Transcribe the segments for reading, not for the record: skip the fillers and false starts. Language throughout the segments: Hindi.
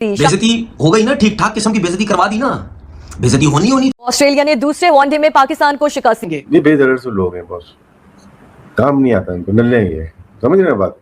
बेइज्जती हो गई ना, ठीक ठाक किस्म की बेइज्जती करवा दी ना, बेइज्जती होनी। ऑस्ट्रेलिया ने दूसरे वनडे में पाकिस्तान को शिकस्त दी। ये बेदरद लोग हैं बॉस, काम नहीं आता इनको, नल्ले ही है, समझ रहे हैं बात।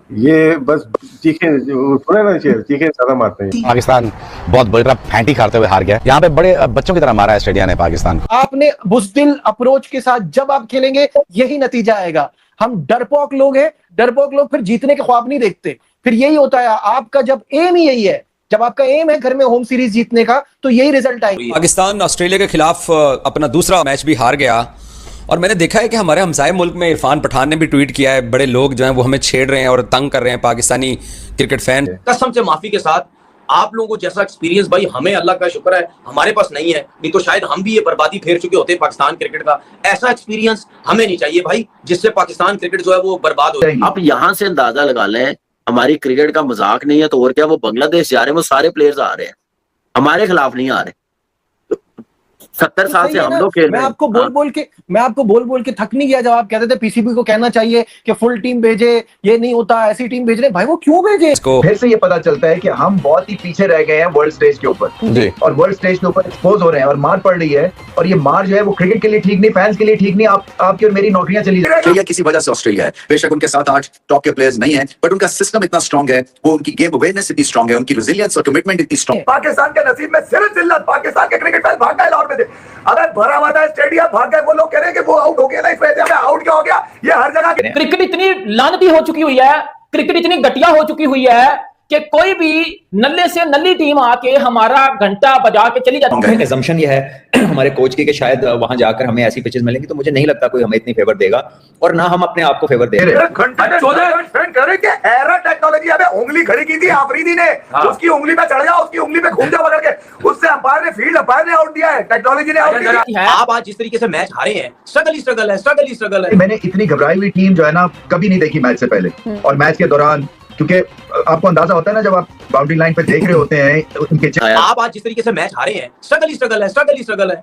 ये बस चीखे सुने ना, चीखे ज्यादा मारते हैं। पाकिस्तान बहुत बड़ा फैंटी खाते हुए हार गया। यहाँ पे बड़े बच्चों की तरह मारा है ऑस्ट्रेलिया ने पाकिस्तान को। आपने बुज़दिल अप्रोच के साथ जब आप खेलेंगे यही नतीजा आएगा। हम डरपोक लोग हैं, डरपोक लोग फिर जीतने के ख्वाब नहीं देखते, फिर यही होता है। आपका जब एम ही यही है, जब आपका एम है घर में होम सीरीज जीतने का, तो यही रिजल्ट आएगा। पाकिस्तान ऑस्ट्रेलिया के खिलाफ अपना दूसरा मैच भी हार गया और मैंने देखा है कि हमारे हमसाये मुल्क में इरफान पठान ने भी ट्वीट किया है, बड़े लोग जो हैं वो हमें छेड़ रहे हैं और तंग कर रहे हैं पाकिस्तानी क्रिकेट फैन। कसम से माफी के साथ, आप लोगों को जैसा एक्सपीरियंस भाई हमें अल्लाह का शुक्र है हमारे पास नहीं है, नहीं तो शायद हम भी ये बर्बादी फेर चुके होते पाकिस्तान क्रिकेट का। ऐसा एक्सपीरियंस हमें नहीं चाहिए भाई, जिससे पाकिस्तान क्रिकेट जो है वो बर्बाद हो जाए। आप यहाँ से अंदाजा लगा लें, हमारी क्रिकेट का मजाक नहीं है तो और क्या, वो बांग्लादेश जा रहे हैं, वो सारे प्लेयर्स आ रहे हैं, हमारे खिलाफ नहीं आ रहे। 70 साल से हम लोग खेल रहे हैं। मैं आपको बोल बोल के थक नहीं गया जब आप कहते थे पीसीबी को कहना चाहिए कि फुल टीम भेजे, ये नहीं होता, ऐसी टीम भेज रहे भाई, वो क्यों भेजे? फिर से ये पता चलता है कि हम बहुत ही पीछे रह गए हैं वर्ल्ड स्टेज के ऊपर, और वर्ल्ड स्टेज के ऊपर एक्सपोज हो रहे हैं और मार पड़ रही है, और ये मार जो है वो क्रिकेट के लिए ठीक नहीं, फैंस के लिए ठीक नहीं, आपकी और मेरी नौकरियां चली ऑस्ट्रेलिया किसी वजह से ऑस्ट्रेलिया है, बेशक उनके 7-8 टॉप के प्लेयर्स नहीं है, बट उनका सिस्टम इतना स्ट्रांग है, वो उनकी गेम अवेयरनेस इतनी स्ट्रांग है, उनकी रेजिलियंस और कमिटमेंट इतनी स्ट्रांग। पाकिस्तान के नसीब में सिर्फ जिल्लत, पाकिस्तान के क्रिकेट फैन भाग गए लाहौर में थे, अगर भरा हुआ था स्टेडियम, भाग गए। वो लोग कह रहे हैं कि वो आउट हो गया ना, इस वजह से आउट क्या हो गया, ये हर जगह। क्रिकेट इतनी लानती हो चुकी हुई है, क्रिकेट इतनी घटिया हो चुकी हुई है कि कोई भी नल्ले से नल्ली टीम आके हमारा घंटा बजा के चली जाती है। assumption ये है हमारे कोच की कि शायद वहां जाकर हमें ऐसी पिचेस मिलेंगी, तो मुझे नहीं लगता कोई हमें इतनी फेवर देगा, और ना हम अपने आप को फेवर दे रहे हैं। टेक्नोलॉजी उंगली खड़ी की थी आफरीदी ने, उसकी उंगली पे चढ़ गया, उसकी उंगली पे घूम जा पकड़ के, उससे अंपायर ने फील्ड अंपायर ने आउट दिया है, टेक्नोलॉजी ने आउट दिया। आप आज जिस तरीके से मैच हारे हैं, स्ट्रगल है। मैंने इतनी घबराई हुई टीम जो है ना कभी नहीं देखी मैच से पहले और मैच के दौरान, क्योंकि आपको अंदाजा होता है ना जब आप बाउंड्री लाइन पे देख रहे होते हैं उनके। आप आज जिस तरीके से मैच हारे हैं, स्ट्रगल है,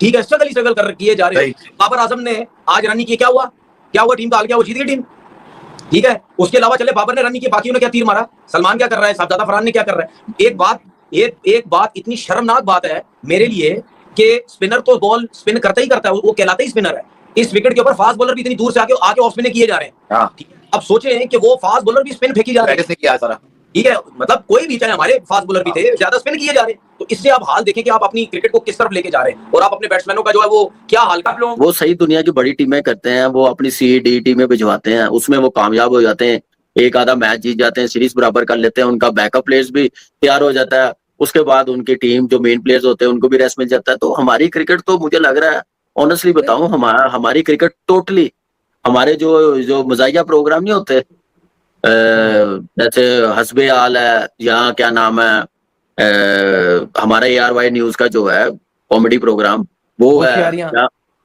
ठीक है, स्ट्रगल कर किए जा रहे हैं। बाबर आजम ने आज रन किया, क्या हुआ, टीम का हाल क्या, वो जीत गई टीम, ठीक है। उसके अलावा चले बाबर ने रन किया, बाकियों ने क्या तीर मारा, सलमान क्या कर रहा है, साहबजादा फरहान ने क्या कर रहा है। एक बात इतनी शर्मनाक बात है मेरे लिए कि स्पिनर तो बॉल स्पिन करता ही करता है, वो कहलाता ही स्पिनर है। इस विकेट के ऊपर फास्ट बॉलर भी इतनी दूर से आके ऑफ स्पिन किए जा रहे हैं। अब सोचें कि वो फास्ट बॉलर भी स्पिन फेंकी जा रहे हैं, ठीक है, मतलब कोई भी, चाहे हमारे फास्ट बॉलर भी थे, ज्यादा स्पिन किए जा रहे हैं। तो इससे आप हाल देखें कि आप अपनी क्रिकेट को किस तरफ लेके जा रहे हैं और आप अपने बैट्समैनों का जो है वो क्या हाल कर लो। वो सही दुनिया की बड़ी टीमें करते हैं, वो अपनी CED टीमें भिजवाते हैं, उसमें वो कामयाब हो जाते हैं, एक आधा मैच जीत जाते हैं, सीरीज बराबर कर लेते हैं, उनका बैकअप प्लेयर्स भी तैयार हो जाता है, उसके बाद उनकी टीम जो मेन प्लेयर्स होते हैं उनको भी रेस्ट मिल जाता है। तो हमारी क्रिकेट तो मुझे लग रहा है, ऑनेस्टली बताऊं, हमारी क्रिकेट टोटली, हमारे जो मज़ाहिया प्रोग्राम नहीं होते, जैसे हस्बे आल है या क्या नाम है, हमारा ARY न्यूज का जो है कॉमेडी प्रोग्राम, वो है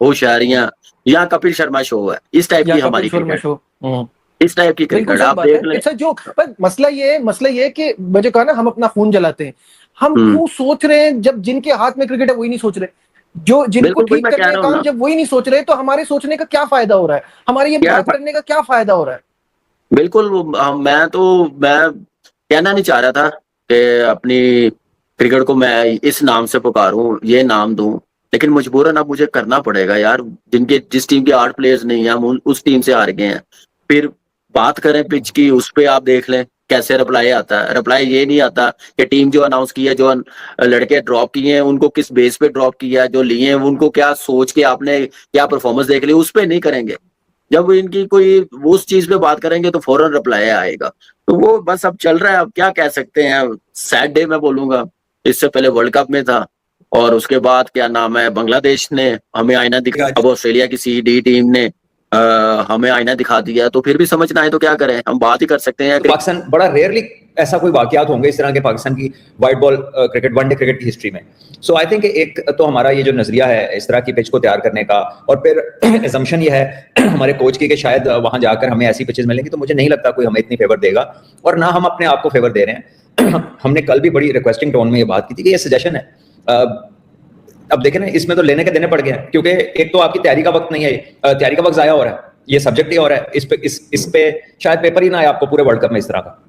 होशियारियां, या कपिल शर्मा शो है, इस टाइप की हमारी क्रिकेट, इस टाइप की क्रिकेट आप देख लें। जो पर मसला ये है कि मुझे कहा ना, हम अपना खून जलाते हैं। हम क्यों सोच रहे हैं, जब जिनके हाथ में क्रिकेट है वही नहीं सोच रहे, जो जिनको ठीक करने का काम जब वही नहीं सोच रहे, तो हमारे सोचने का क्या फायदा हो रहा है, हमारे ये बात करने का क्या फायदा हो रहा है? बिल्कुल, मैं कहना नहीं चाह रहा था कि अपनी क्रिकेट को मैं इस नाम से पुकारूं, ये नाम दूं, लेकिन मजबूरन अब मुझे करना पड़ेगा यार। जिस टीम के 8 प्लेयर्स नहीं है, हम उस टीम से हार गए हैं। फिर बात करें पिच की, उस पे आप देख लें कैसे रिप्लाई आता है। रिप्लाई ये नहीं आता कि टीम जो अनाउंस की है, जो लड़के ड्रॉप किए हैं उनको किस बेस पे ड्रॉप किया है, जो लिए हैं उनको क्या सोच के आपने क्या परफॉर्मेंस देख ली, उस पे नहीं करेंगे। जब इनकी कोई उस चीज पे बात करेंगे तो फौरन रिप्लाई आएगा। तो वो बस अब चल रहा है, अब क्या कह सकते हैं। सैड डे मैं बोलूंगा, इससे पहले वर्ल्ड कप में था, और उसके बाद क्या नाम है, बांग्लादेश ने हमें आईना दिखा, अब ऑस्ट्रेलिया की CED टीम ने हमें आईना दिखा दिया। तो फिर भी समझना है तो क्या करें, हम बात ही कर सकते हैं। पाकिस्तान बड़ा रेयरली ऐसा कोई वाकयात होंगे इस तरह के पाकिस्तान की white ball cricket, one day cricket की हिस्ट्री में। सो आई थिंक एक तो हमारा ये जो नजरिया है इस तरह की पिच को तैयार करने का, और फिर assumption ये है हमारे कोच की कि शायद वहां जाकर हमें ऐसी पिचेस मिलेंगी, तो मुझे नहीं लगता कोई हमें इतनी फेवर देगा, और ना हम अपने आप को फेवर दे रहे हैं। हमने कल भी बड़ी रिक्वेस्टिंग टोन में ये बात की थी कि ये सजेशन है। अब देखें ना, इसमें तो लेने के देने पड़ गए हैं, क्योंकि एक तो आपकी तैयारी का वक्त नहीं है, तैयारी का वक्त जाया हो रहा है, ये सब्जेक्ट ही हो रहा है, इस पे शायद पेपर ही ना आए आपको पूरे वर्ल्ड कप में इस तरह का।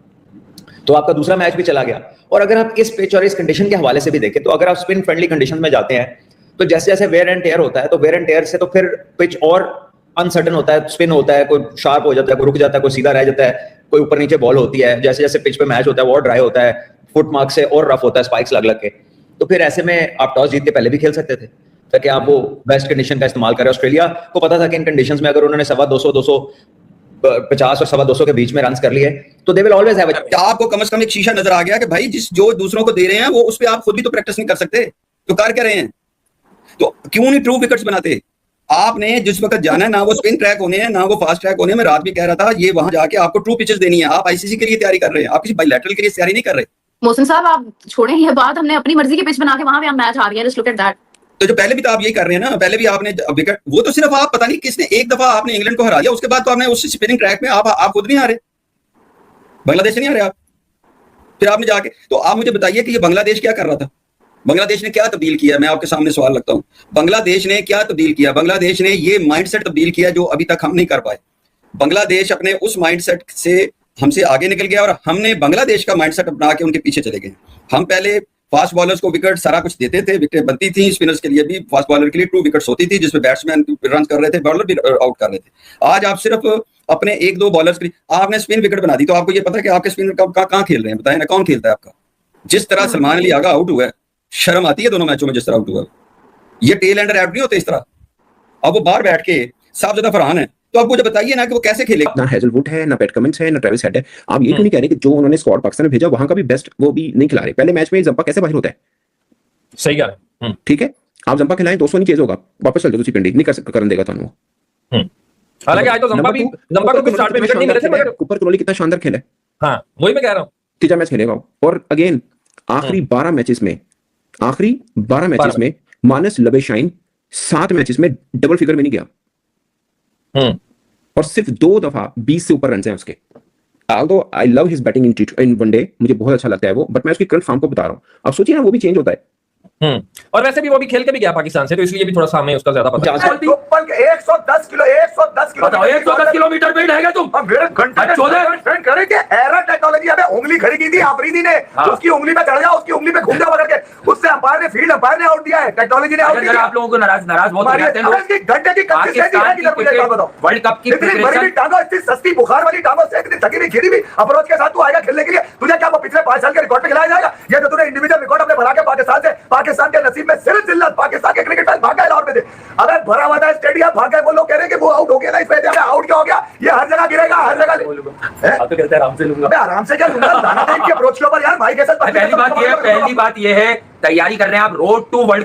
तो आपका दूसरा मैच भी चला गया। और अगर आप इस पिच और इस कंडीशन के हवाले से भी देखें, तो अगर आप स्पिन फ्रेंडली कंडीशन में जाते हैं तो जैसे जैसे वेयर एंड टेयर होता है, तो वेयर एंड टेयर से तो फिर पिच और अनसर्टन होता है, स्पिन होता है, कोई शार्प हो जाता है, कोई रुक जाता है, कोई सीधा रह जाता है, कोई ऊपर नीचे बॉल होती है, जैसे जैसे पिच पे मैच होता है वो और ड्राई होता है, फुट मार्क से और रफ होता है, स्पाइक्स लग लग के। तो फिर ऐसे में आप टॉस जीत के पहले भी खेल सकते थे ताकि आप वो बेस्ट कंडीशन का इस्तेमाल करें। ऑस्ट्रेलिया को पता था कि इन कंडीशंस में अगर उन्होंने 250 और 250 के बीच में रन कर लिए तो they will always have a. आपको कम से कम एक शीशा नजर आ गया कि भाई जो दूसरों को दे रहे हैं वो उस पर आप खुद भी तो प्रैक्टिस नहीं कर सकते, तो कर क्या रहे हैं? तो क्यों नहीं ट्रू विकेट्स बनाते? आपने जिस वक्त जाना है, ना वो स्पिन ट्रैक होने हैं ना वो फास्ट ट्रैक होने हैं। मैं रात भी कह रहा था, ये वहां जाके आपको ट्रू पिचेस देनी है। आप आईसीसी के लिए तैयारी कर रहे हैं, आप किसी बायलैटरल के लिए तैयारी नहीं कर रहे। मोहसिन साहब आप छोड़ें ये बात, हमने अपनी मर्जी की पिच बना के वहां भी हम मैच हार गए, जस्ट लुक एट दैट। तो जो पहले भी तो आप यही कर रहे हैं ना, पहले भी आपने विकेट, वो तो सिर्फ आप पता नहीं किसने एक दफा आपने इंग्लैंड को हरा दिया, उसके बाद तो आपने उस स्पिनिंग ट्रैक में आप खुद नहीं हारे, बांग्लादेश नहीं हारे आप। फिर आपने जाके, तो आप मुझे बताइए कि ये बांग्लादेश क्या कर रहा था? बांग्लादेश ने क्या तब्दील किया? मैं आपके सामने सवाल रखता हूं, बांग्लादेश ने क्या तब्दील किया? बांग्लादेश ने ये माइंडसेट तब्दील किया जो अभी तक हम नहीं कर पाए। बांग्लादेश अपने उस माइंडसेट से हमसे आगे निकल गया और हमने बांग्लादेश का माइंडसेट अपना के उनके पीछे चले गए। हम पहले फास्ट बॉलर्स को विकेट सारा कुछ देते थे, विकेट बनती थी, स्पिनर्स के लिए भी, फास्ट बॉलर के लिए 2 विकेट्स होती थी जिसमें बैट्समैन रन कर रहे थे, बॉलर भी आउट कर रहे थे। आज आप सिर्फ अपने 1-2 बॉलर्स के लिए आपने स्पिन विकेट बना दी, तो आपको ये पता है कि आपके स्पिनर कहाँ खेल रहे हैं? बताएं ना, कौन खेलता है आपका? जिस तरह सलमान अली आगा आउट हुआ है, शर्म आती है दोनों मैचों में जिस तरह आउट हुआ है। ये टेल एंडर आउट नहीं होते इस तरह। अब वो बाहर बैठ के साफ ज्यादा फरहान है, तो आप मुझे बताइए ना कि वो कैसे खेलेगा। ना हेजलवुड है, ना पैट कमिंस है, ना ट्रेविस हेड है। आप ये क्यों नहीं कह रहे कि जो उन्होंने स्क्वाड पाकिस्तान में भेजा वहां का भी बेस्ट वो भी नहीं खिला रहे? पहले मैच में जंपा कैसे बाहर होता है? सही है, ठीक है, आप जंपा खिलाएं 200 नहीं चेज होगा, वापस चल जाओ तुसी पिंडी, नहीं कर देगा थानू। हालांकि आज तो जंपा को भी स्टार्ट में विकेट नहीं मिले थे, मगर ऊपर क्रोली कितना शानदार खेला है। हां वही मैं कह रहा हूं, तीसरा मैच खेलेगा और अगेन आखिरी 12 मैचेस में मानस लबे शाइन 7 मैचेस में डबल फिगर में नहीं गया और सिर्फ 2 दफा 20 से ऊपर रन हैं उसके। although I love his batting in one day, मुझे बहुत अच्छा लगता है वो, बट मैं उसकी करंट फॉर्म को बता रहा हूं। अब सोचिए ना, वो भी चेंज होता है। और वैसे भी वो भी खेल के भी गया पाकिस्तान से, तो इसलिए भी थोड़ा सा हमें उसका ज्यादा पता है। 110 किलोमीटर वेट है तुम करे कि एरा टेक्नोलॉजी है, उंगली खड़ी की थी आफरीदी ने, उसकी उंगली पे चढ़ गया, उसकी उंगली पे घूम जा पकड़ के, उससे अंपायर ने फील्ड अंपायर ने आउट दिया है, टेक्नोलॉजी ने आउट दिया। आप लोगों को नाराज बहुत हो जाते हैं लोग। घंटे की कंसिस्टेंसी है किधर, मुझे एक बात बताओ। वर्ल्ड कप की इतनी बड़ी टांगों, इतनी सस्ती बुखार वाली टांगों से, इतनी थकी हुई घिरी हुई अप्रोच के साथ तू आएगा खेलने के लिए, तुझे क्या पिछले 5 साल के रिकॉर्ड पे खिलाया जाएगा? ये तो तूने इंडिविजुअल रिकॉर्ड अपने बना के पाकिस्तान से, पाकिस्तान के नसीब में सिर्फ जिल्लत, पाकिस्तान के क्रिकेट फैन भाग गए लाहौर में थे। अगर भरा हुआ था स्टेडियम, भाग गए वो लोग, कह रहे कि वो आउट हो गया ना, इस वजह से आउट क्या हो गया? ये हर जगह गिरेगा, हर जगह आप तो कहते हैं आराम से लूंगा। मैं आराम से क्या लूंगा? इनकी अप्रोच के ऊपर यार भाई के साथ पहली बात ये है, तैयारी कर रहे हैं आप रोड टू वर्ल्ड कप।